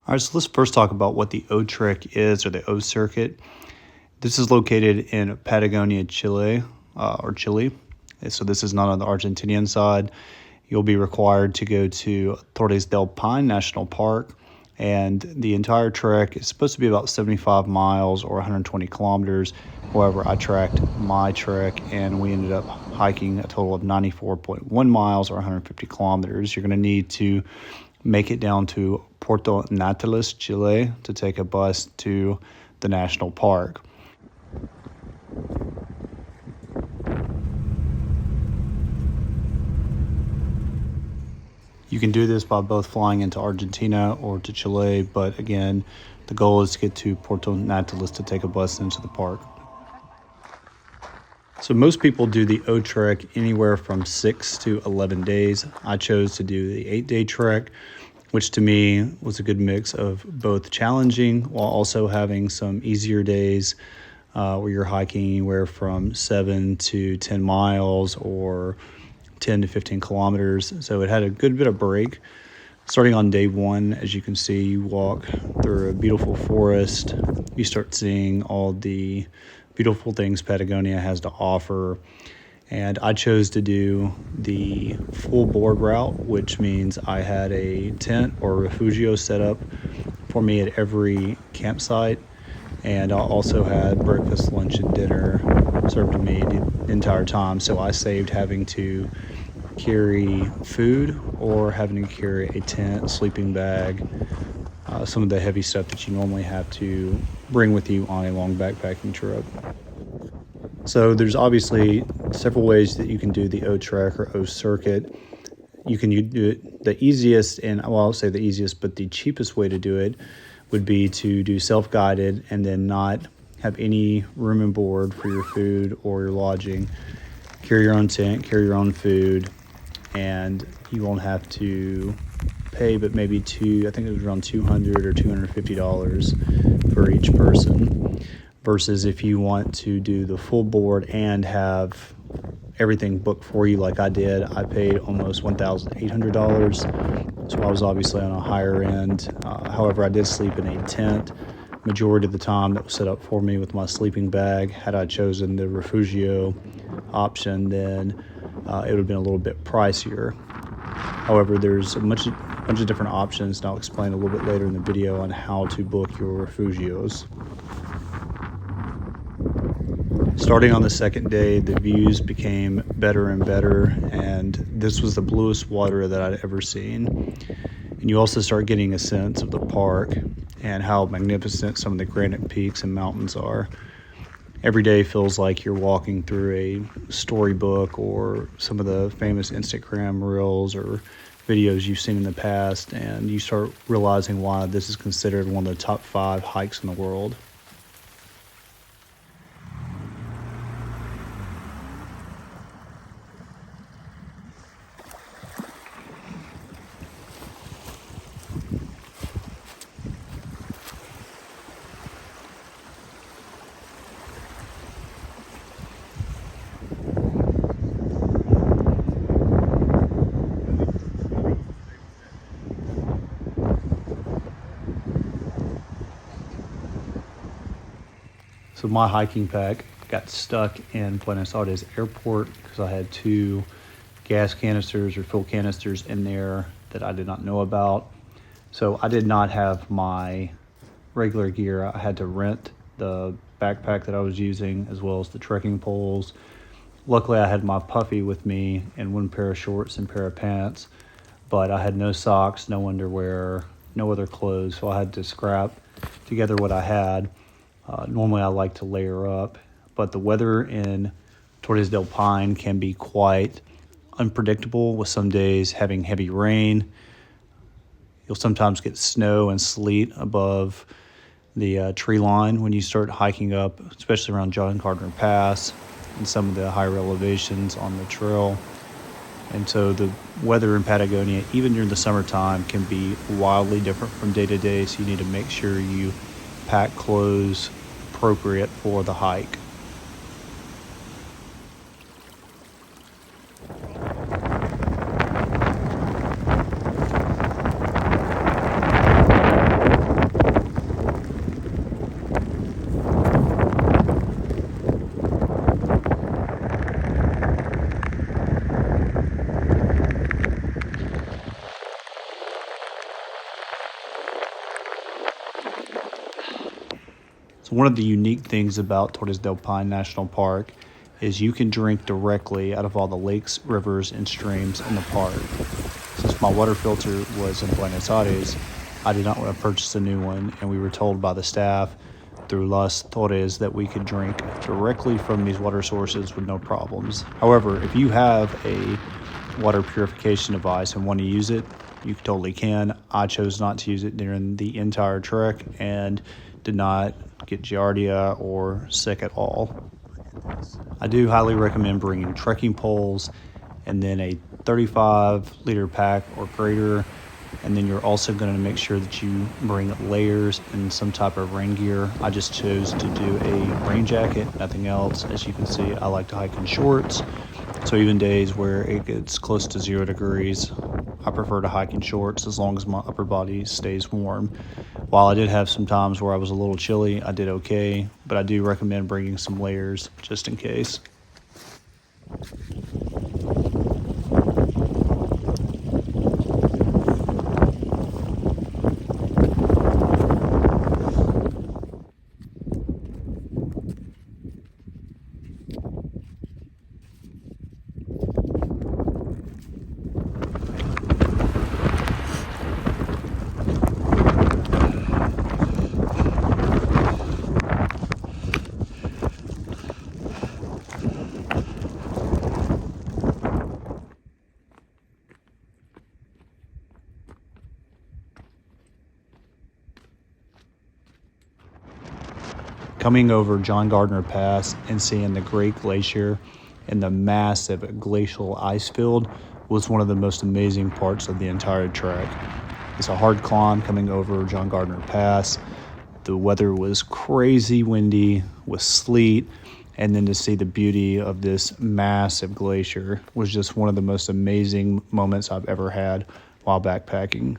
All right, so let's first talk about what the O Trek is, or the O Circuit. This is located in Patagonia, Chile, or Chile. So this is not on the Argentinian side. You'll be required to go to Torres del Paine National Park, and the entire trek is supposed to be about 75 miles or 120 kilometers. However, I tracked my trek, and we ended up hiking a total of 94.1 miles or 150 kilometers. You're going to need to make it down to Puerto Natales, Chile, to take a bus to the national park. You can do this by both flying into Argentina or to Chile, but again, the goal is to get to Puerto Natales to take a bus into the park. So most people do the O Trek anywhere from 6 to 11 days. I chose to do the 8-day trek, which to me was a good mix of both challenging while also having some easier days where you're hiking anywhere from 7 to 10 miles or 10 to 15 kilometers. So it had a good bit of break. Starting on day one, as you can see, you walk through a beautiful forest. You start seeing all the beautiful things Patagonia has to offer. And I chose to do the full board route, which means I had a tent or refugio set up for me at every campsite. And I also had breakfast, lunch, and dinner served to me the entire time. So I saved having to carry food or having to carry a tent, sleeping bag, some of the heavy stuff that you normally have to bring with you on a long backpacking trip. So there's obviously several ways that you can do the O Trek or O Circuit. You can do it the easiest, and well, I'll say the easiest, but the cheapest way to do it would be to do self-guided and then not have any room and board for your food or your lodging. Carry your own tent, carry your own food, and you won't have to pay but maybe I think it was around $200 or $250 for each person. Versus if you want to do the full board and have everything booked for you like I did, I paid almost $1,800. So I was obviously on a higher end. However, I did sleep in a tent majority of the time that was set up for me with my sleeping bag. Had I chosen the refugio option, then it would have been a little bit pricier. However, there's a bunch of different options, and I'll explain a little bit later in the video on how to book your refugios. Starting on the second day, the views became better and better, and this was the bluest water that I'd ever seen. And you also start getting a sense of the park and how magnificent some of the granite peaks and mountains are. Every day feels like you're walking through a storybook or some of the famous Instagram reels or videos you've seen in the past, and you start realizing why this is considered one of the top 5 hikes in the world. So my hiking pack got stuck in Buenos Aires airport because I had 2 gas canisters or fuel canisters in there that I did not know about. So I did not have my regular gear. I had to rent the backpack that I was using as well as the trekking poles. Luckily, I had my puffy with me and 1 pair of shorts and pair of pants, but I had no socks, no underwear, no other clothes, so I had to scrap together what I had. Normally I like to layer up, but the weather in Torres del Paine can be quite unpredictable, with some days having heavy rain. You'll sometimes get snow and sleet above the tree line when you start hiking up, especially around John Gardner Pass and some of the higher elevations on the trail. And so the weather in Patagonia, even during the summertime, can be wildly different from day to day, so you need to make sure you pack clothes appropriate for the hike. One of the unique things about Torres del Paine National Park is you can drink directly out of all the lakes, rivers, and streams in the park. Since my water filter was in Buenos Aires, I did not want to purchase a new one, and we were told by the staff through Los Torres that we could drink directly from these water sources with no problems. However, if you have a water purification device and want to use it, you totally can. I chose not to use it during the entire trek and did not get giardia or sick at all. I do highly recommend bringing trekking poles and then a 35-liter pack or greater, and then you're also going to make sure that you bring layers and some type of rain gear. I just chose to do a rain jacket, nothing else. As you can see, I like to hike in shorts, so even days where it gets close to 0 degrees, I prefer to hike in shorts as long as my upper body stays warm. While I did have some times where I was a little chilly, I did okay, but I do recommend bringing some layers just in case. Coming over John Gardner Pass and seeing the Great Glacier and the massive glacial ice field was one of the most amazing parts of the entire trek. It's a hard climb coming over John Gardner Pass. The weather was crazy windy with sleet, and then to see the beauty of this massive glacier was just one of the most amazing moments I've ever had while backpacking.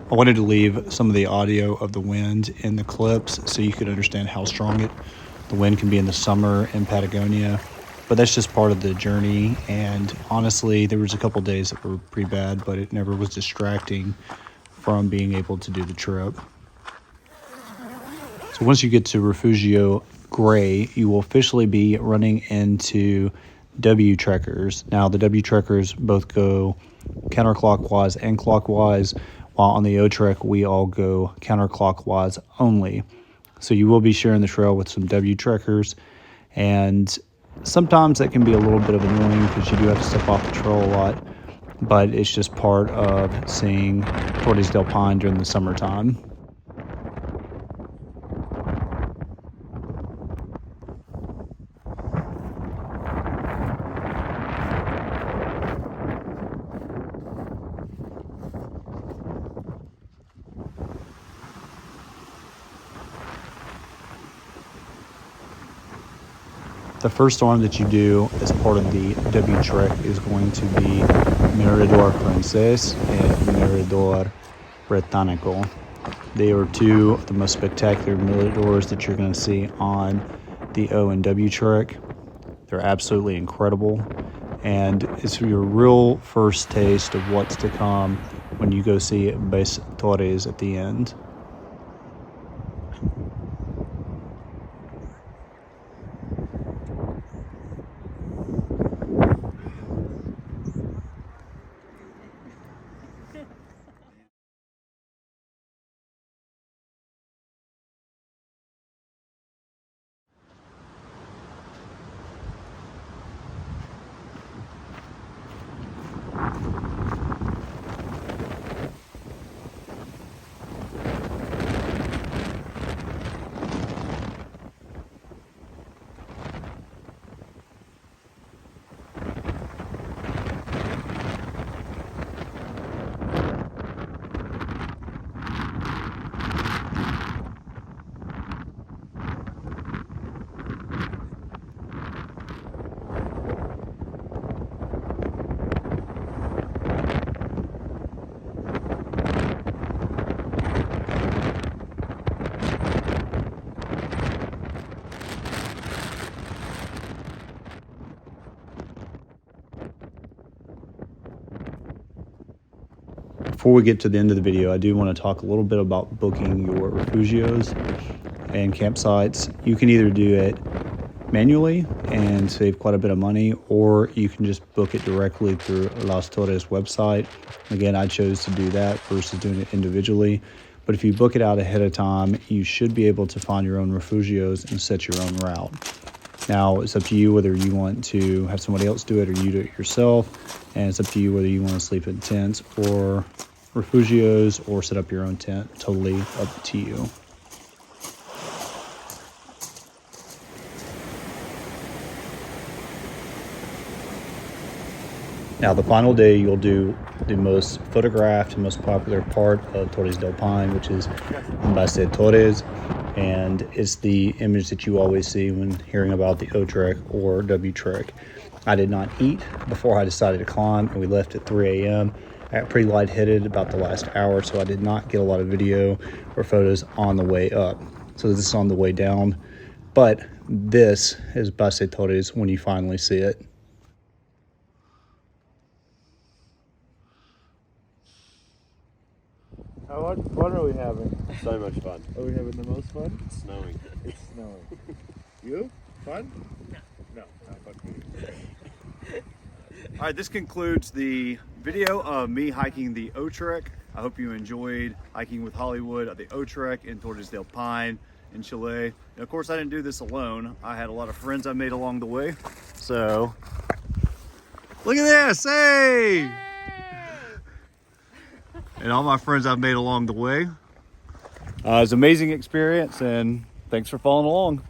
I wanted to leave some of the audio of the wind in the clips so you could understand how strong the wind can be in the summer in Patagonia. But that's just part of the journey. And honestly, there was a couple days that were pretty bad, but it never was distracting from being able to do the trip. So once you get to Refugio Gray, you will officially be running into W trekkers. Now, the W trekkers both go counterclockwise and clockwise, while on the O trek, we all go counterclockwise only. So you will be sharing the trail with some W trekkers, and sometimes that can be a little bit of annoying because you do have to step off the trail a lot, but it's just part of seeing Torres del Paine during the summertime. The first arm that you do as part of the W trek is going to be Mirador Francés and Mirador Británico. They are two of the most spectacular miradors that you're going to see on the O and W trek. They're absolutely incredible, and it's your real first taste of what's to come when you go see Base Torres at the end. before we get to the end of the video, I do want to talk a little bit about booking your refugios and campsites. You can either do it manually and save quite a bit of money, or you can just book it directly through Los Torres website. Again, I chose to do that versus doing it individually. But if you book it out ahead of time, you should be able to find your own refugios and set your own route. Now, it's up to you whether you want to have somebody else do it or you do it yourself. And it's up to you whether you want to sleep in tents or refugios or set up your own tent. Totally up to you. Now, the final day, you'll do the most photographed and most popular part of Torres del Paine, which is Los Torres, and it's the image that you always see when hearing about the O Trek or W Trek. I did not eat before I decided to climb, and we left at 3 a.m. I got pretty lightheaded about the last hour, so I did not get a lot of video or photos on the way up. So this is on the way down, but this is Los Torres when you finally see it. How much fun are we having? So much fun. Are we having the most fun? It's snowing. It's snowing. You? Fun? No, not fun for you. All right, this concludes the video of me hiking the O Trek. I hope you enjoyed hiking with Hollywood at the O Trek in Torres del Paine in Chile. And of course, I didn't do this alone. I had a lot of friends I made along the way. So, look at this, hey! And all my friends I've made along the way. It was an amazing experience, and thanks for following along.